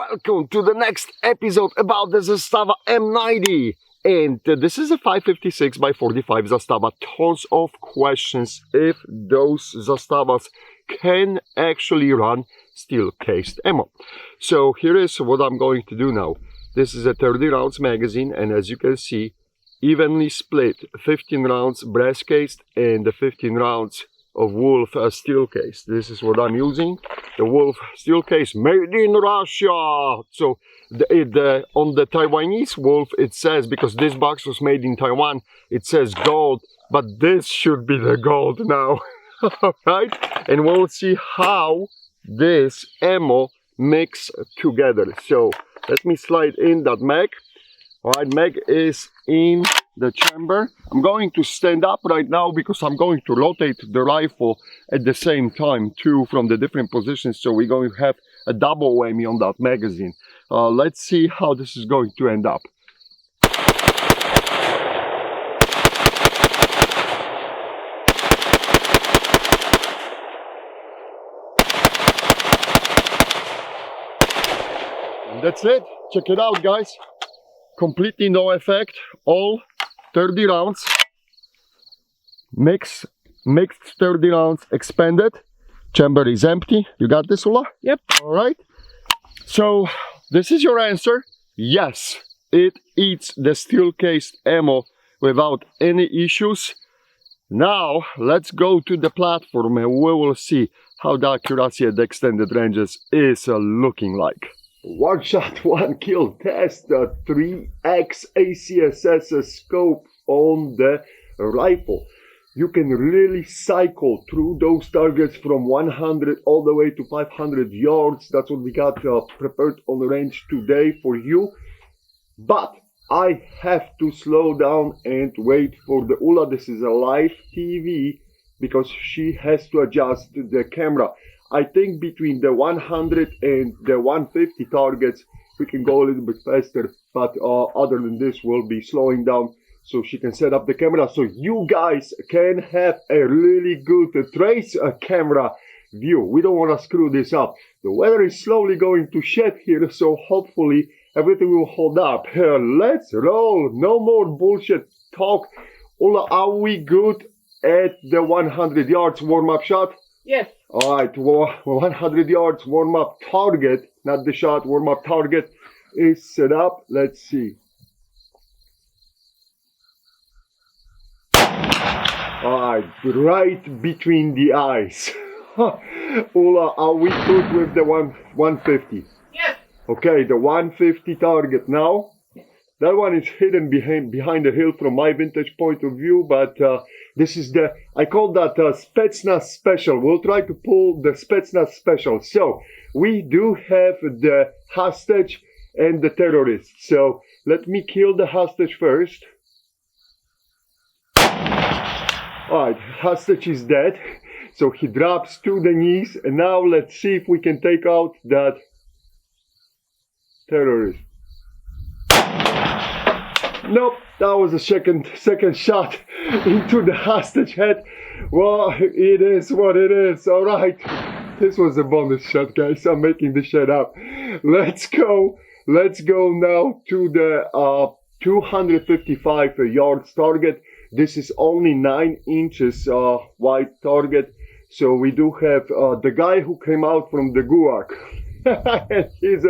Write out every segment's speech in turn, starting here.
welcome to the next episode about the Zastava M90. And this is a 556 by 45 Zastava. Tons of questions if those Zastavas can actually run steel cased ammo. So here is what I'm going to do now. This is a 30 rounds magazine, and as you can see, evenly split, 15 rounds brass cased and the 15 rounds of Wolf steel case. This is what I'm using, the Wolf steel case made in Russia. So on the Taiwanese Wolf it says, because this box was made in Taiwan, it says gold, but this should be the gold now. Right? And we'll see how this ammo mix together. So let me slide in that mag. Alright, mag is in the chamber. I'm going to stand up right now because I'm going to rotate the rifle at the same time too, from the different positions, so we're going to have a double whammy on that magazine. Let's see how this is going to end up. And that's it. Check it out, guys. Completely no effect, all 30 rounds, mixed 30 rounds, expanded, chamber is empty. You got this, Ula? Yep. All right. So this is your answer. Yes, it eats the steel cased ammo without any issues. Now let's go to the platform and we will see how the accuracy at the extended ranges is looking like. One shot, one kill test, 3x ACSS scope on the rifle. You can really cycle through those targets from 100 all the way to 500 yards. That's what we got prepared on the range today for you. But I have to slow down and wait for the Ula. This is a live TV because she has to adjust the camera. I think between the 100 and the 150 targets, we can go a little bit faster. But other than this, we'll be slowing down so she can set up the camera. So you guys can have a really good trace camera view. We don't want to screw this up. The weather is slowly going to shed here, so hopefully everything will hold up. Let's roll. No more bullshit talk. Ula, are we good at the 100 yards warm-up shot? Yes. Alright, 100 yards warm-up target, not the shot, warm-up target is set up. Let's see. Alright, right between the eyes. Ula, are we good with the 150? Yes. Okay, the 150 target now. That one is hidden behind the hill from my vintage point of view, but this is the, I call that Spetsnaz special. We'll try to pull the Spetsnaz special. So we do have the hostage and the terrorist. So let me kill the hostage first. Alright, hostage is dead. So he drops to the knees. And now let's see if we can take out that terrorist. Nope, that was a second shot into the hostage head. Well, it is what it is. All right, this was a bonus shot, guys. I'm making this shit up. Let's go now to the 255 yards target. This is only 9 inches wide target. So we do have the guy who came out from the gulag. he's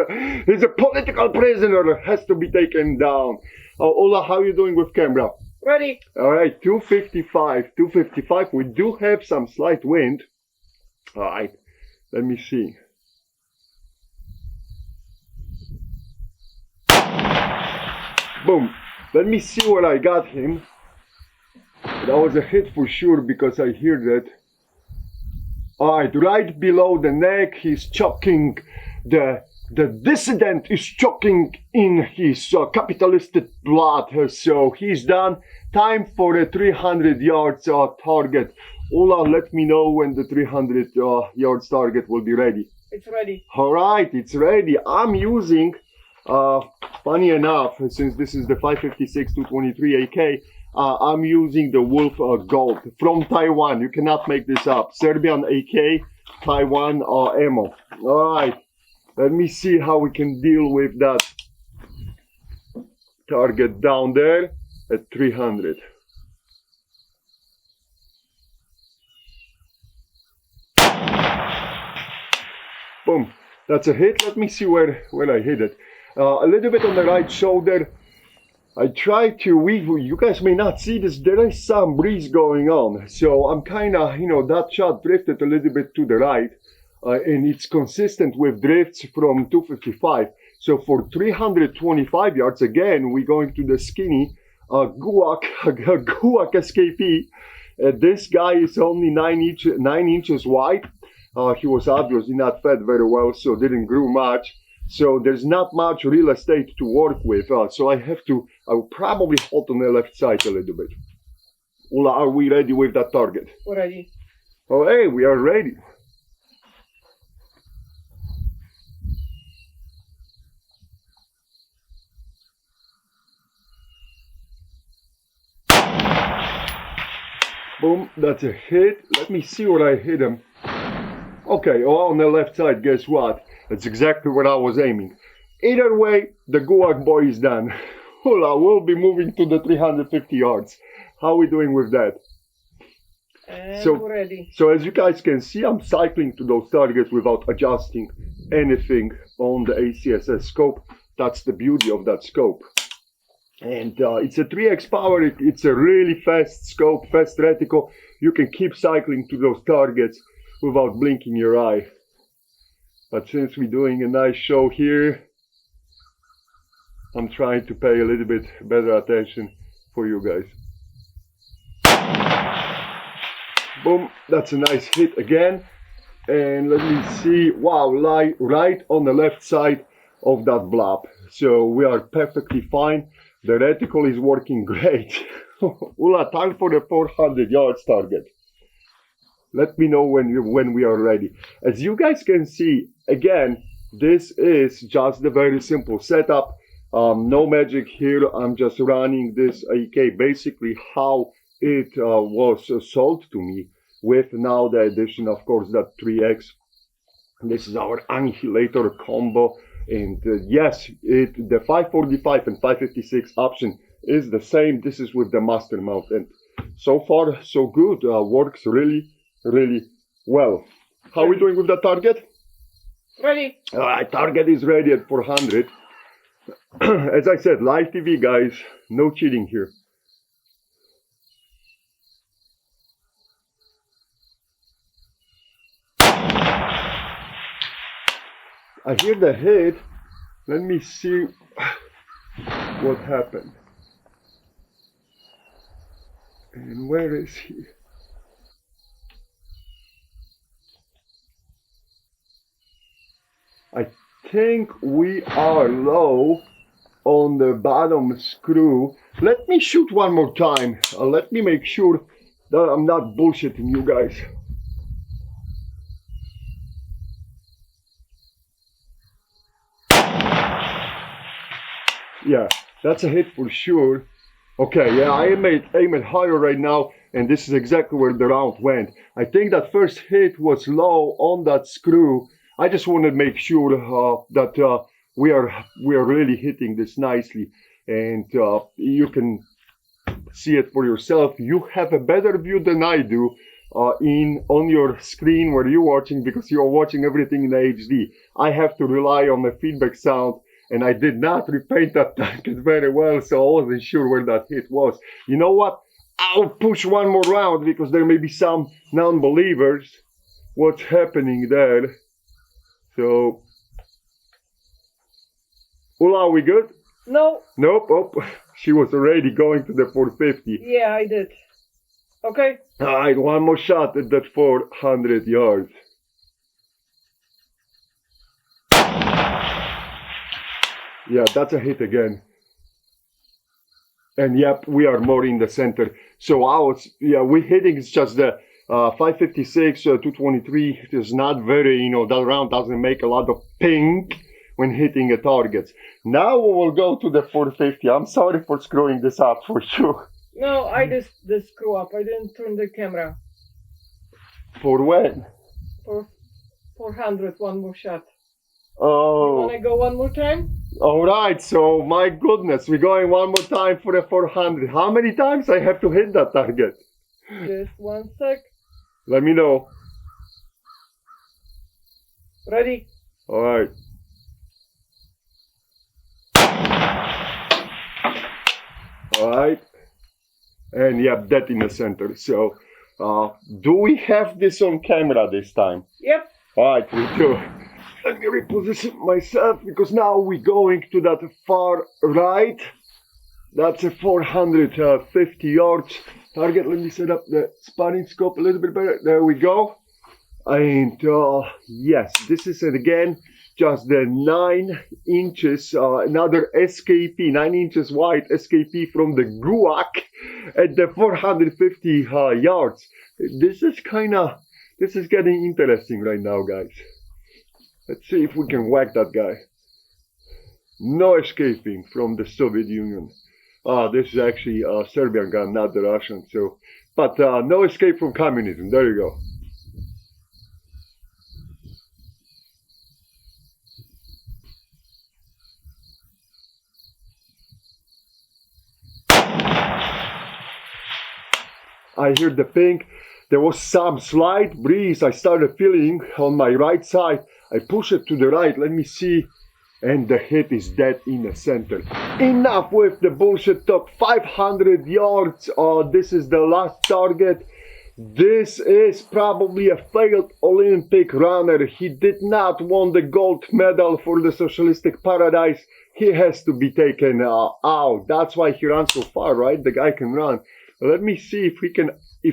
a political prisoner, has to be taken down. Ola, how are you doing with camera? Ready. Alright, 255. We do have some slight wind. Alright, let me see. Boom. Let me see where I got him. That was a hit for sure because I hear that. Alright, right below the neck, he's choking the dissident is choking in his capitalistic blood, so he's done. Time for a 300 yards target. Ula, let me know when the 300 yards target will be ready. It's ready. Alright, it's ready. I'm using, funny enough, since this is the 556 223 AK, I'm using the Wolf Gold from Taiwan. You cannot make this up. Serbian AK, Taiwan ammo. Alright. Let me see how we can deal with that target down there at 300. Boom, that's a hit. Let me see where I hit it. A little bit on the right shoulder. I try to, you guys may not see this, there is some breeze going on. So I'm kind of, you know, that shot drifted a little bit to the right. And it's consistent with drifts from 255. So for 325 yards, again, we're going to the skinny Guac escapee. This guy is only 9 inches wide. He was obviously not fed very well, so didn't grow much. So there's not much real estate to work with. So I will probably hold on the left side a little bit. Ula, are we ready with that target? We're ready. Oh, hey, we are ready. Boom, that's a hit. Let me see where I hit him. Okay, oh, on the left side, guess what? That's exactly what I was aiming. Either way, the Guac boy is done. Hula, we'll be moving to the 350 yards. How are we doing with that? And So- we're ready. So as you guys can see, I'm cycling to those targets without adjusting anything on the ACSS scope. That's the beauty of that scope. And it's a 3x power, it's a really fast scope, fast reticle. You can keep cycling to those targets without blinking your eye. But since we're doing a nice show here, I'm trying to pay a little bit better attention for you guys. Boom, that's a nice hit again. And let me see, wow, lie right on the left side of that blob. So we are perfectly fine. The reticle is working great. Ula, time for the 400 yards target. Let me know when we are ready. As you guys can see, again, this is just a very simple setup. No magic here. I'm just running this AK basically how it was sold to me, with now the addition, of course, that 3x. This is our annihilator combo. And yes, the 545 and 556 option is the same. This is with the master mount, and so far so good. Works really well. How are we doing with the target? Ready. Target is ready at 400. As I said, live TV, guys, no cheating here. I hear the hit. Let me see what happened. And where is he? I think we are low on the bottom screw. Let me shoot one more time. Let me make sure that I'm not bullshitting you guys. Yeah, that's a hit for sure. Okay, yeah, I aim it higher right now, and this is exactly where the round went. I think that first hit was low on that screw. I just want to make sure that we are really hitting this nicely, and you can see it for yourself. You have a better view than I do on your screen where you're watching, because you're watching everything in HD. I have to rely on the feedback sound. And I did not repaint that target very well, so I wasn't sure where that hit was. You know what? I'll push one more round, because there may be some non-believers what's happening there. So, Ula, are we good? No. Nope. Oh, she was already going to the 450. Yeah, I did. Okay. All right, one more shot at that 400 yards. Yeah, that's a hit again. And yep, we are more in the center. So we're hitting, it's just the 556, 223. It is not very, that round doesn't make a lot of ping when hitting a target. Now we will go to the 450. I'm sorry for screwing this up for sure. No, I just screw up. I didn't turn the camera. For when? For 400, one more shot. Oh, go one more time? All right, so my goodness, we're going one more time for the 400. How many times I have to hit that target? Just one sec. Let me know. Ready? All right. All right. And yeah, that in the center. So, do we have this on camera this time? Yep. All right, we do. Let me reposition myself because now we're going to that far right. That's a 450 yards target. Let me set up the spotting scope a little bit better. There we go. And yes, this is again just the 9 inches, another SKP, 9 inches wide SKP from the GUAC at the 450 yards. This is getting interesting right now, guys. Let's see if we can whack that guy. No escaping from the Soviet Union. This is actually a Serbian gun, not the Russian. So, but no escape from communism. There you go. I hear the ping. There was some slight breeze I started feeling on my right side. I push it to the right. Let me see. And the hit is dead in the center. Enough with the bullshit talk. 500 yards. This is the last target. This is probably a failed Olympic runner. He did not win the gold medal for the socialistic paradise. He has to be taken out. That's why he runs so far, right? The guy can run. Let me see if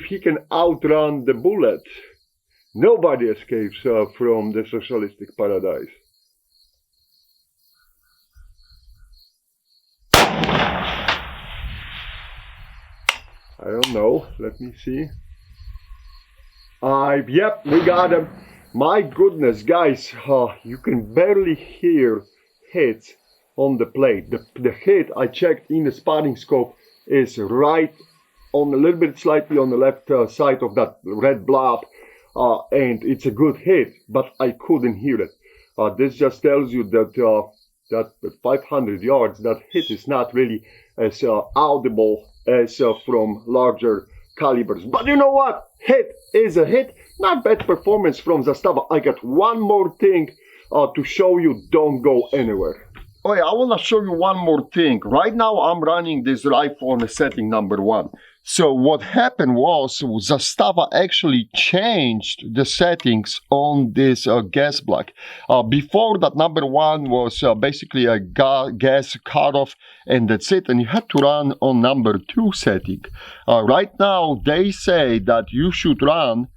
he can outrun the bullet. Nobody escapes from the socialistic paradise. I don't know. Let me see. Yep, we got him. My goodness, guys, you can barely hear hits on the plate. The hit I checked in the spotting scope is right on a little bit slightly on the left side of that red blob, and it's a good hit, but I couldn't hear it. This just tells you that that 500 yards, that hit is not really as audible as from larger calibers. But you know what? Hit is a hit. Not bad performance from Zastava. I got one more thing to show you. Don't go anywhere. Oh yeah, I want to show you one more thing. Right now I'm running this rifle on the setting number 1. So what happened was Zastava actually changed the settings on this gas block. Before that, number 1 was basically a gas cutoff, and that's it. And you had to run on number 2 setting. Right now they say that you should run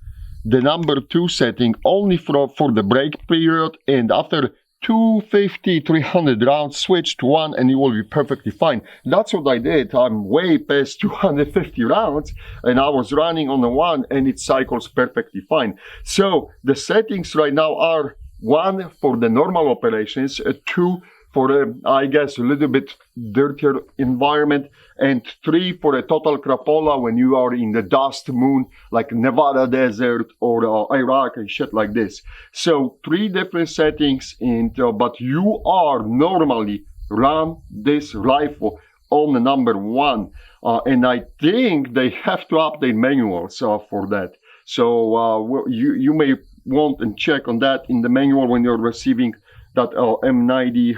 the number 2 setting only for the break period, and after 250, 300 rounds, switch to 1 and you will be perfectly fine. That's what I did. I'm way past 250 rounds and I was running on the 1 and it cycles perfectly fine. So the settings right now are 1 for the normal operations, 2 for I guess a little bit dirtier environment, and 3 for a total crapola when you are in the dust moon like Nevada desert or Iraq and shit like this. So 3 different settings, and but you are normally run this rifle on the number 1, and I think they have to update manuals for that. So you may want and check on that in the manual when you're receiving that M90,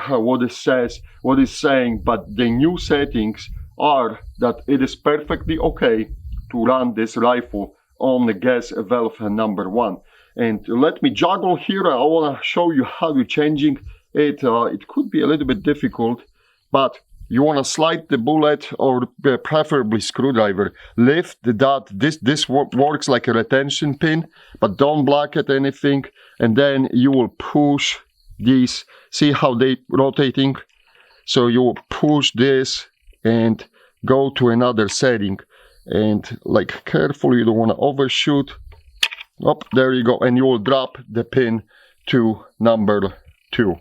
what it's saying, but the new settings are that it is perfectly okay to run this rifle on the gas valve number 1. And let me juggle here. I want to show you how you're changing it. It could be a little bit difficult, but you want to slide the bullet, or preferably screwdriver, lift the dot. This works like a retention pin, but don't block it anything, and then you will push these. See how they rotating? So you will push this and go to another setting, and like carefully, you don't want to overshoot. Up, there you go, and you will drop the pin to number 2.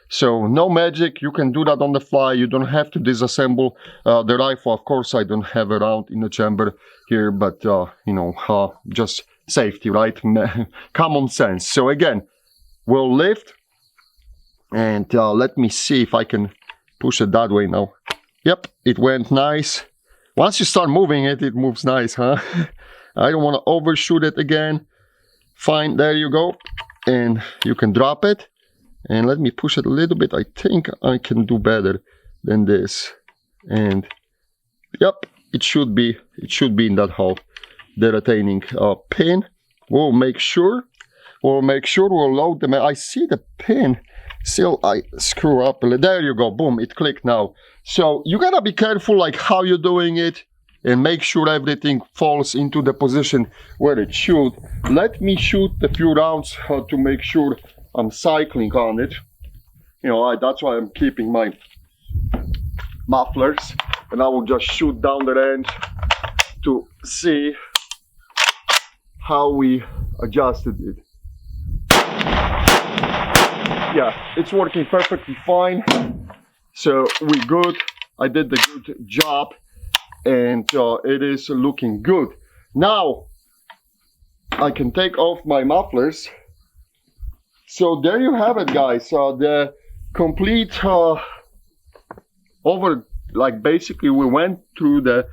So no magic, you can do that on the fly. You don't have to disassemble the rifle. Of course, I don't have a round in the chamber here, but you know, just safety, right? Common sense. So again, we'll lift, And let me see if I can push it that way now. Yep, it went nice. Once you start moving it, it moves nice, huh? I don't want to overshoot it again. Fine, there you go. And you can drop it. And let me push it a little bit. I think I can do better than this. And yep, it should be in that hole. The retaining pin. We'll make sure we'll load them. I see the pin. Still, I screw up a little. There you go. Boom, it clicked now. So you gotta be careful like how you're doing it and make sure everything falls into the position where it should. Let me shoot a few rounds to make sure I'm cycling on it. You know, that's why I'm keeping my mufflers, and I will just shoot down the range to see how we adjusted it. Yeah, it's working perfectly fine. So we're good. I did the good job, and it is looking good. Now I can take off my mufflers. So there you have it, guys. The complete basically we went through the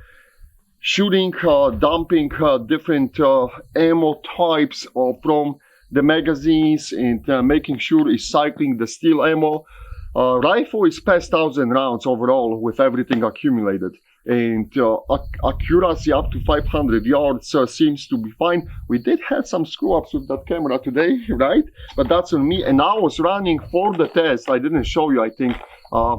shooting, dumping different ammo types from the magazines, and making sure it's cycling the steel ammo. Rifle is past 1,000 rounds overall with everything accumulated, and accuracy up to 500 yards seems to be fine. We did have some screw ups with that camera today, right? But that's on me. And I was running for the test. I didn't show you, I think.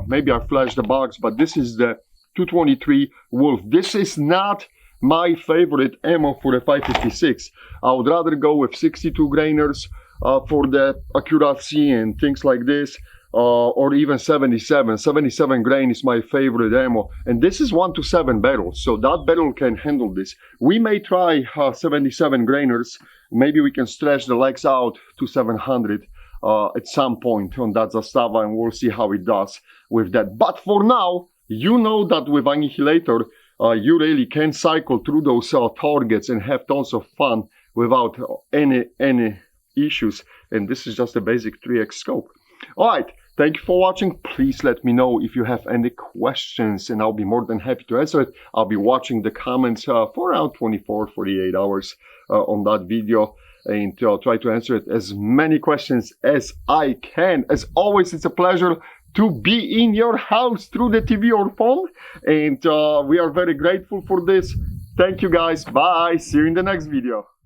Maybe I flashed the box, but this is the 223 Wolf. This is not my favorite ammo for the 5.56. I would rather go with 62 grainers for the accuracy and things like this. Or even 77. 77 grain is my favorite ammo, and this is 1-7 barrels, so that barrel can handle this. We may try 77 grainers. Maybe we can stretch the legs out to 700 at some point on that Zastava, and we'll see how it does with that. But for now, you know that with Annihilator, you really can cycle through those targets and have tons of fun without any issues. And this is just a basic 3x scope. All right. Thank you for watching. Please let me know if you have any questions, and I'll be more than happy to answer it. I'll be watching the comments for around 24-48 hours on that video, and try to answer it as many questions as I can. As always, it's a pleasure to be in your house through the TV or phone, and we are very grateful for this. Thank you guys. Bye. See you in the next video.